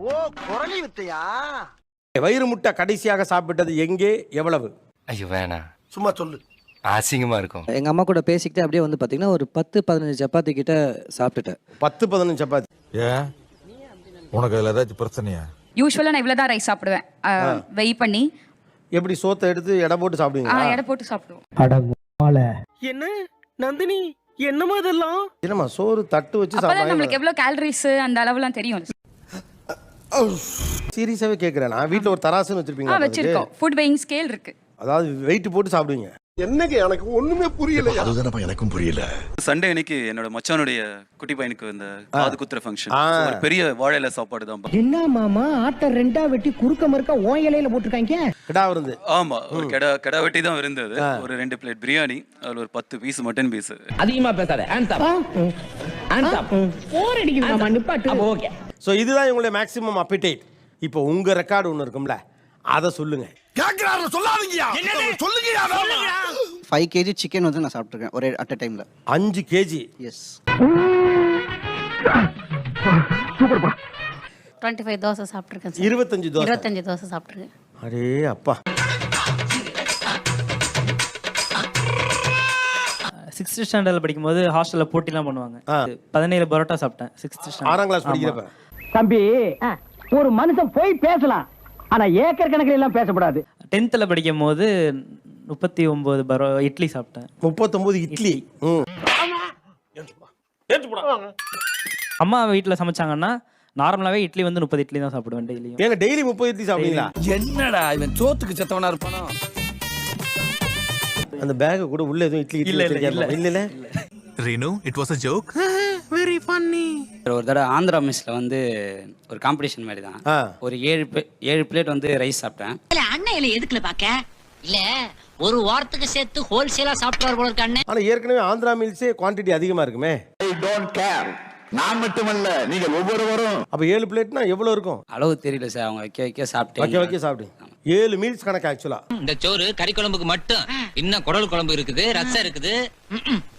ஓ குரலி வித்தையா? வயிறு முட்டை கடைசியாக சாப்பிட்டது எங்கே, எவ்வளவு? ஐயோ வேணா, சும்மா சொல்லு. அசிங்கமா இருக்கும். எங்கள் அம்மா கூட பேசிக்கிட்டு அப்படியே வந்து பார்த்தீங்கன்னா ஒரு 10-15 சப்பாத்தி கிட்ட சாப்பிட்டுட்டேன். 10-15 சப்பாத்தி. ஏன் உனக்கு அதில் ஏதாச்சும் பிரச்சனையா? யூஸ்வலாக நான் இவ்வளோ தான் ரைஸ் சாப்பிடுவேன். வெய் பண்ணி எப்படி சோத்தை எடுத்து எடை போட்டு சாப்பிடுவீங்க? எடை போட்டு சாப்பிடுவோம். என்ன நந்தினி, என்னமா இதெல்லாம்? என்னம்மா சோறு தட்டு வச்சு அப்பதான் சாப்பிடுவாங்க? நம்மளுக்கு எவ்வளோ கேலரிஸ் அந்த அளவுலாம் தெரியும். சீரியஸாவே கேட்குறேன். நான் வீட்டில் ஒரு தராசுன்னு வச்சிருப்பீங்க? வச்சிருக்கோம். ஃபுட் வெயிங் ஸ்கேல் இருக்கு. அதாவது வெயிட் போட்டு சாப்பிடுவீங்க? என்னங்க எனக்கு ஒண்ணுமே புரியல. அதுதானப்பா எனக்கும் புரியல. சண்டே அன்னைக்கு என்னோட மச்சானுடைய குட்டி பையனுக்கு இந்த காது குத்துற ஃபங்க்ஷன். ஒரு பெரிய வாழையில சாப்பாடு தான். என்ன மாமா ஆட்ட ரெண்டா வெட்டி குறுக்க மறுக்க ஓன் இலையில போட்டுருக்காங்க. கிடா விருந்து? ஆமா, ஒரு கிடா வெட்டி தான் இருந்தது. ஒரு 2 பிளேட் பிரியாணி, அதுல ஒரு 10 பீஸ் மட்டன் பீஸ். அதிகமா பேசாத. போர் அடிக்குது மாமா, நிப்பாட்டு. ஓகே. ஸோ இதுதான் உங்களுடைய மேக்ஸிமம் அப்பிடைட். இப்போ உங்க ரெக்கார்டு ஒன்று இருக்கும்ல, அதை சொல்லுங்க. கேக்குறாரு சொல்லாதீங்கயா. சொல்லுங்கயா. 5 kg சிக்கன் வந்து நான் சாப்பிட்ருக்கேன் ஒரே அட் அ டைமில். 5 kg? எஸ். 25 தோசை சாப்பிட்ருக்கேன். 25 தோசை? 25 தோசை சாப்பிட்ருக்கேன். அரே அப்பா. 6th ஸ்டாண்டர்ட்ல படிக்கும்போது ஹாஸ்டல்ல போட்டிலாம் பண்ணுவாங்க. 17 பரோட்டா சாப்பிட்டேன் 6th ஸ்டாண்டர்ட். 6ஆம் கிளாஸ் படிக்கிறப்ப? தம்பி, ஒரு மனுஷன் போய் பேசலாம், ஆனா ஏக்கர் கணக்கில் எல்லாம் பேசக்கூடாது. 10th படிக்கும் போது 39 இட்லி சாப்பிட்டேன். 39 இட்லி? அம்மா வீட்டில் சமைச்சாங்கன்னா நார்மலாவே இட்லி வந்து 30 இட்லி தான் சாப்பிடுவேன் டெய்லியும். ஏங்க டெய்லி 30 இட்லி சாப்பிடுவீங்களா? என்னடா இவன் சோத்துக்கு செத்தவனா இருப்பானோ? அந்த பேக் கூட உள்ள எதுவும் இட்லி இல்ல. Reenu, it was a joke. Very funny. ஒரு தடவை ஆந்திரா மெஸ்ல வந்து ஒரு காம்படிஷன் மாதிரி தான். ஒரு 7 பிளேட் வந்து ரைஸ் சாப்பிட்டேன். அண்ணன் எதுக்குல பாக்க இல்ல ஒரு வாரத்துக்கு சேர்த்து ஹோல்சேலா சாப்பிட்டாரு போல இருக்க அண்ணன். ஆனா ஏற்கனவே ஆந்திரா மீல்ஸே குவாண்டிட்டி அதிகமா இருக்குமே. I don't care. நான் மட்டுமல்ல, நீங்க ஒவ்வொருவரும். அப்ப 7 பிளேட்னா எவ்வளவு இருக்கும்? அளவு தெரியல சார், அவங்க வைக்க சாப்பிட்டேன். வைக்க சாப்பிட்டீங்க. 7 மீல்ஸ் கணக்கு ஆக்சுவலா. இந்த சோறு கறி குழம்புக்கு மட்டும், இன்னும் குடல் குழம்பு இருக்குது, ரசம் இருக்குது.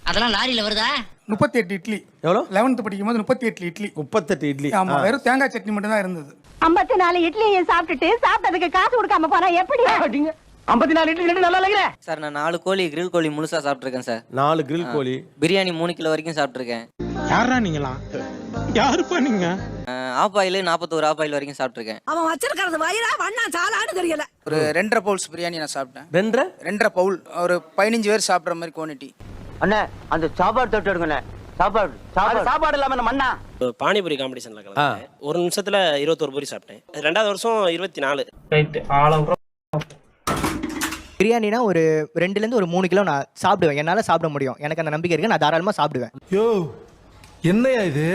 அதெல்லாம் லாரியில வருதா? 38 இட்லி. எவ்வளவு? 11th படிக்கும் போது 38 இட்லி. 38 இட்லி? ஆமா, வெறும் தேங்காய் சட்னி மட்டும் தான் இருந்தது. 54 இட்லியை சாப்பிட்டுட்டு சாப்பிட்டதுக்கு காசு கொடுக்காம போனா எப்படி? 54 இட்லி நல்லா இல்ல சார். நான் 4 கோழி கிரில் கோழி முழுசா சாப்பிட்ருக்கேன் சார். 4 கிரில் கோழி. பிரியாணி 3 கிலோ வரைக்கும் சாப்பிட்ருக்கேன். யாரா நீங்களா? யாருப்பா நீங்க? ஆப்பாயில் 41 ஆப்பாயில் வரைக்கும் சாப்பிட்ருக்கேன். அவன் வச்சிருக்கிறது வயிறா வண்ணா சாலான்னு தெரியல. ஒரு 2.5 பவுல்ஸ் பிரியாணி நான் சாப்பிட்டேன். 2.5 பவுல், ஒரு 15 பேர் சாப்பிட்ற மாதிரி குவான்டிட்டி. அண்ணே, அந்த சாப்பாடு தொட்டு எடுங்கண்ணே. சாப்பாடு இல்லாம நம்ம அண்ணா பானிபூரி காம்படிஷன்ல கலந்தேன். ஒரு நிமிஷத்துல 21 பூரி சாப்பிட்டேன். 2வது வருஷம் 24. பிரியாணினா ஒரு 2லேருந்து ஒரு 3 கிலோ நான் சாப்பிடுவேன். என்னால சாப்பிட முடியும், எனக்கு அந்த நம்பிக்கை இருக்கு. நான் தாராளமா சாப்பிடுவேன். யோ என்னையா இது?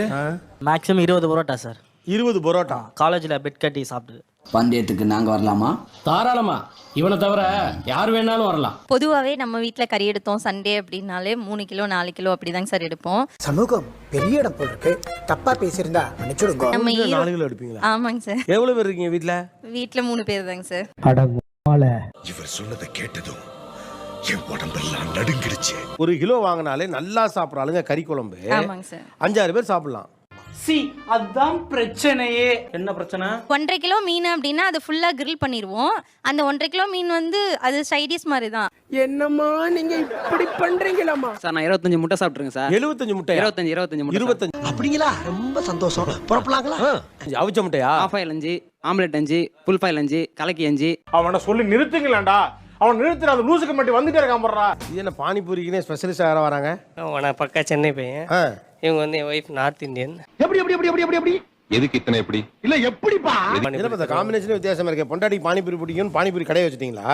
Maximum 20 parotta sir. 20 பரோட்டா? காலேஜ்ல பெட் கட்டி சாப்பிட்டு. பந்தயத்துக்கு நாங்க வரலாமா? தாராளமா, இவனை தவிர யார் வேணாலும் வரலாம். பொதுவாவே நம்ம வீட்ல கறி எடுத்தோம் சண்டே அப்படின்னாலே 3 கிலோ 4 கிலோ அப்படிதாங்க சார் எடுப்போம். சமூகம் பெரிய இடம் போல் இருக்கு, தப்பா பேசியிருந்தா மன்னிச்சுடுங்க. நம்ம 4 கிலோ எடுப்பீங்களா? ஆமாங்க சார். எவ்வளவு பேர் இருக்கீங்க வீட்ல? வீட்ல 3 பேர் தாங்க சார். இவர் சொன்னதை கேட்டதும் என் உடம்பெல்லாம் நடுங்கிடுச்சு. 1 கிலோ வாங்கினாலே நல்லா சாப்பிட்ற ஆளுங்க கறி குழம்பு ஆமாங்க சார் 5-6 பேர் சாப்பிடலாம். அதான் பிரச்சனையே. என்ன பிரச்சனை? 1.5 கிலோ மீன் அப்படின்னா அது ஃபுல்லா கிரில் பண்ணிடுவோம். அந்த 1.5 கிலோ மீன் வந்து அது சைடிஸ் மாதிரி தான். என்னம்மா நீங்க இப்படி பண்றீங்களாமா? சார் நான் 25 முட்டை சாப்பிட்ருக்கேன் சார். 75 முட்டை? 25 முட்டை. 25 அப்படிங்களா? ரொம்ப சந்தோஷம். புறப்படலாங்களா? அவிச்ச முட்டையா? Half boil 5, omelette 5, full boil 5, கலக்கி 5. அவனை சொல்லி நிறுத்துங்களேன்டா. அவன் நிறுத்துற அந்த லூசுக்கு மட்டும் வந்துட்டே இருக்கான் போடுறா. இது என்ன பானிபூரிக்குனே ஸ்பெஷலிஸ்ட் யாரா வராங்க? நான் பக்கா சென்னை பையன். இவங்க வந்து என் ஒய்ஃப் நார்த் இந்தியன். எப்படி எதுக்கு இத்தனை எப்படி? இல்ல எப்படிப்பா? இந்த காம்பினேஷன் வித்தியாசமா இருக்கு. பொண்டாட்டி பானிபூரி பிடிக்கும், பானிபூரி கடையை வச்சிட்டீங்களா?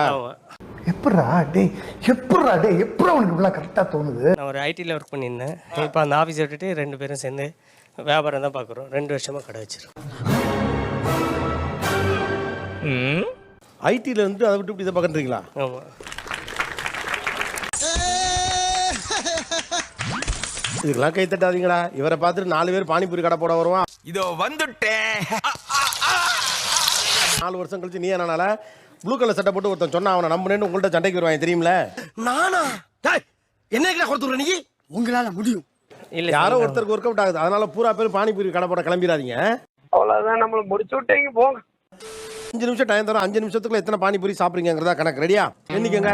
எப்படா உனக்கு இவ்வளவு கரெக்டா தோணுது? நான் ஒரு ஐடில ஒர்க் பண்ணியிருந்தேன். இப்போ அந்த ஆஃபீஸ் விட்டுட்டு 2 பேரும் சேர்ந்து வியாபாரம் தான் பார்க்குறோம். 2 வருஷமா கடை வச்சிருக்கோம். ஐடில இருந்து அதை விட்டு இப்படி இதை பார்க்குறீங்களா? ஆமாம். இதுக்கெல்லாம் கை தட்டாதீங்களா. இவரை பார்த்துட்டு 4 பேர் பானிபூரி கடை போட வருவான். இதோ வந்துட்டேன். 4 வருஷம் கழிச்சு நீ என்னால ப்ளூ கலர் சட்டை போட்டு ஒருத்தன் சொன்னா அவனை நம்பினேன்னு உங்கள்கிட்ட சண்டைக்கு வருவாங்க தெரியுமில? நானா? என்ன கொடுத்துற நீ? உங்களால முடியும். இல்ல யாரோ சார், ஒருத்தருக்கு ஒர்க் அவுட் ஆகுது, அதனால பூரா பேர் பானிபூரி கடை போட கிளம்பிடாதீங்க. அவ்வளவுதான் நம்மள முடிச்சு விட்டீங்க போங்க. 5 நிமிஷம் டைம் தரோம், 5 நிமிஷத்துக்குள்ள எத்தனை பானிபூரி சாப்பிடுறீங்கிறதா கணக்கு. ரெடியா? எண்ணிக்கங்க.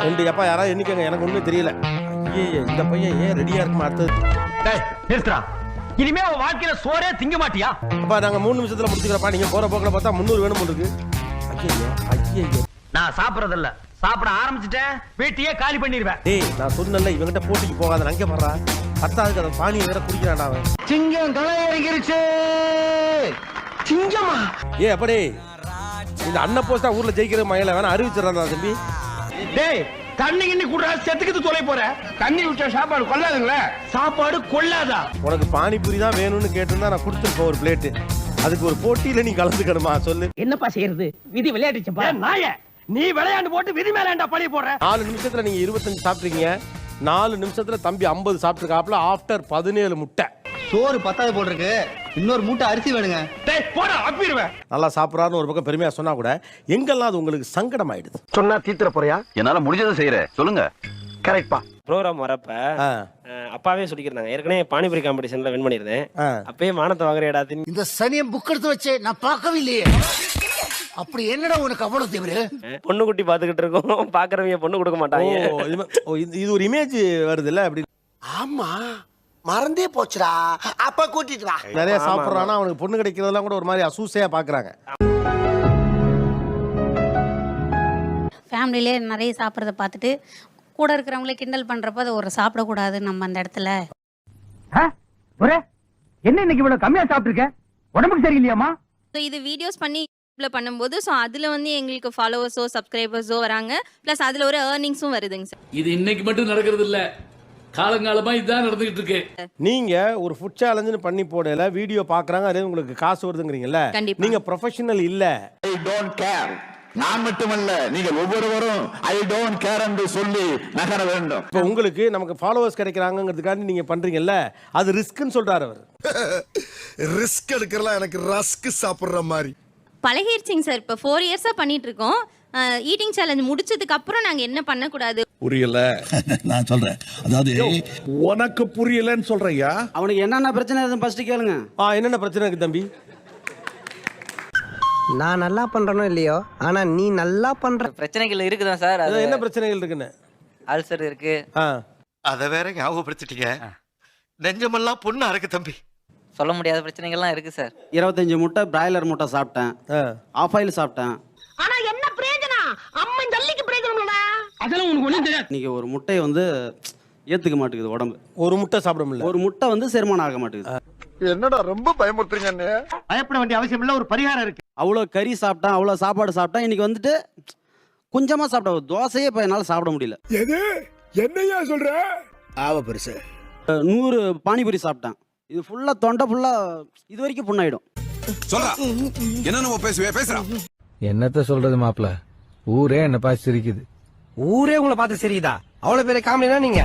ரெண்டு எப்பா யாராவது எண்ணிக்கங்க, எனக்கு ஒண்ணும் தெரியல. ஐயே, இந்த பையன் ஏன் ரெடியா இருக்குமா அடுத்தது? இனிமே அவன் வாழ்க்கையில சோறே திங்க மாட்டியா? அப்பா நாங்க 3 நிமிஷத்துல முடிச்சுக்கிறப்பா. நீங்க போற போக்கில் பார்த்தா 300 வேணும் இருக்கு. ஐயோ ஐயோ, நான் சாப்பிடறதில்ல, சாப்பிட ஆரம்பிச்சுட்டேன் வீட்டையே காலி பண்ணிடுவேன். டேய் நான் சொன்னேன்ல இவங்கிட்ட போட்டிக்கு போகாத, அங்கே வர்றா. பத்தாவதுக்கு அந்த பானியை வேற குடிக்கிறான் அவன். சிங்கம் களை இறங்கிருச்சு. சிங்கமா? ஏ அப்படே இந்த அண்ணன் போஸ்டா ஊர்ல ஜெயிக்கிற மயில வேணா அறிவிச்சிடறா தம்பி. டேய் தண்ணி கிண்ணி குடுறா, செத்துக்கிட்டு தொலை போற. தண்ணி விட்டா சாப்பாடு கொள்ளாதுங்களே. சாப்பாடு கொள்ளாதா? உனக்கு பானிபூரி தான் வேணும்னு கேட்டிருந்தா நான் கொடுத்துருப்பேன் ஒரு பிளேட்டு. அதுக்கு ஒரு போட்டியில நீ கலந்துக்கணுமா சொல்லு. என்னப்பா செய்யறது? விதி விளையாடுச்சுப்பா. நாயே, நீ விளையாண்டு போட்டு விதி மேலேண்டா பழி போடுற. 4 நிமிஷத்துல நீங்க 25 சாப்பிட்ருக்கீங்க. 4 நிமிஷத்துல தம்பி 50 சாப்பிட்டுருக்காப்ல. ஆஃப்டர் 17 முட்டை. சோறு 10 போட்டிருக்கு, இன்னொரு மூட்டை அரிசி வேணுங்க. டேய் போடா, அப்பிடுவேன். நல்லா சாப்பிட்றாருன்னு ஒரு பக்கம் பெருமையா சொன்னா கூட எங்கெல்லாம் அது உங்களுக்கு சங்கடம் ஆயிடுது. சொன்னா தீத்துற போறியா? என்னால முடிஞ்சதை செய்யறேன், சொல்லுங்க. கரெக்ட்பா. ப்ரோக்ராம் வரப்ப அப்பாவே சொல்லிக்கிறாங்க, ஏற்கனவே பானிபூரி காம்படிஷன்ல வின் பண்ணியிருந்தேன். அப்பயே மானத்தை வாங்குறேடா. இந்த சனியை புக் எடுத்து வச்சு நான் பார்க்கவே இல்லையே. அப்படி என்னடா உனக்கு அவ்வளவு தவிர? பொண்ணு குட்டி பாத்துக்கிட்டு இருக்கோம், பாக்குறவங்க பொண்ணு கொடுக்க மாட்டாங்க. இது ஒரு இமேஜ் வருது இல்ல அப்படி. ஆமா, மறந்தே போச்சுடா. அப்ப கூட்டிட்டு வா. நிறைய சாப்பிட்றானா அவனுக்கு பொண்ணு கிடைக்கிறதெல்லாம் கூட ஒரு மாதிரி அசூசையா பாக்குறாங்க. ஃபேமிலியிலே நிறைய சாப்பிட்றத பார்த்துட்டு கூட இருக்கிறவங்களே கிண்டல் பண்ணுறப்ப அதை ஒரு சாப்பிடக்கூடாது நம்ம அந்த இடத்துல. என்ன இன்னைக்கு இவ்வளவு கம்மியா சாப்பிட்டுருக்க? உடம்புக்கு சரியில்லையாமா? ஸோ இது வீடியோஸ் பண்ணி பண்ணும்போது ஸோ அதில் வந்து எங்களுக்கு ஃபாலோவர்ஸோ சப்ஸ்கிரைபர்ஸோ வராங்க, ப்ளஸ் அதில் ஒரு ஏர்னிங்ஸும் வருதுங்க சார். இது இன்னைக்கு மட்டும் நடக்கிறது இல்ல, காலங்காலமா இதுதான் நடந்துகிட்டு இருக்கு. நீங்க ஒரு ஃபுட் சேலஞ்சுன்னு பண்ணி போடல, வீடியோ பாக்குறாங்க, அதே உங்களுக்கு காசு வருதுங்கிறீங்கல்ல. கண்டிப்பா. நீங்க ப்ரொஃபஷனல் இல்ல. I don't care. நான் மட்டுமல்ல, நீங்கள் ஒவ்வொருவரும் ஐ டோன்ட் கேர் என்று சொல்லி நகர வேண்டும். இப்போ உங்களுக்கு நமக்கு ஃபாலோவர்ஸ் கிடைக்கிறாங்கிறதுக்காண்டி நீங்க பண்றீங்கல்ல, அது ரிஸ்க்னு சொல்றாரு அவர். ரிஸ்க் எடுக்கிறலாம் எனக்கு ரஸ்க் சாப்பிடுற மாதிரி பழகிருச்சிங்க சார். இப்போ 4 இயர்ஸாக பண்ணிட்டு இருக்கோம். ஈட்டிங் சேலஞ்ச் முடிச்சதுக்கு அப்புறம் நாங்கள் என்ன பண்ணக்கூடாது. புரியல. நான் சொல்றேன், அதாவது உனக்கு புரியலன்னு சொல்றியா? அவனுக்கு என்னென்ன பிரச்சனை இருக்குன்னு ஃபர்ஸ்ட் கேளுங்க. என்னென்ன பிரச்சனை இருக்கு தம்பி? நான் நல்லா பண்றனோ இல்லையோ, ஆனா நீ நல்லா பண்ற. பிரச்சனைகள் இருக்குதான் சார். அது என்ன பிரச்சனைகள் இருக்குன்னு? அல்சர் இருக்கு. அத வேற ஞாபகப்படுத்திட்டீங்க. நெஞ்சமெல்லாம் பொண்ணா இருக்கு தம்பி. சொல்ல முடியாத பிரச்சனைகள்லாம் இருக்கு சார். 25 முட்டை பிராய்லர் முட்டை சாப்பிட்டேன், ஆஃப் ஆயில் சாப்பிட்டேன். ஆனா என்ன பிரயோஜனம்? அம்மன் ஜல்லிக்கு பிரயோஜனம் இல்லடா. அதெல்லாம் உனக்கு ஒண்ணும் தெரியாது. இன்னைக்கு ஒரு முட்டையை வந்து ஏத்துக்க மாட்டேங்குது உடம்பு. ஒரு முட்டை சாப்பிட முடியல. ஒரு முட்டை வந்து செரிமானம் ஆக மாட்டேங்குது. என்னடா ரொம்ப பயமுறுத்துறீங்க அண்ணே. பயப்பட வேண்டிய அவசியம் இல்ல, ஒரு பரிகாரம் இருக்கு. அவ்வளோ கறி சாப்பிட்டேன், அவ்வளோ சாப்பாடு சாப்பிட்டேன். இன்னைக்கு வந்துட்டு கொஞ்சமா சாப்பிட்டேன். தோசையே இப்போ என்னால் சாப்பிட முடியல. எது என்னையா சொல்ற? ஆவ பெருசு. 100 பானிபூரி சாப்பிட்டேன். இது ஃபுல்லா தொண்டை ஃபுல்லா இது வரைக்கும் புண்ணாயிடும். சொல்றா, என்ன நம்ம பேசுறா? என்னத்த சொல்றது மாப்ள, ஊரே என்ன பார்த்து சிரிக்குது. ஊரே உங்களை பார்த்து சரிதா? அவ்வளோ பெரிய காமெடினா நீங்க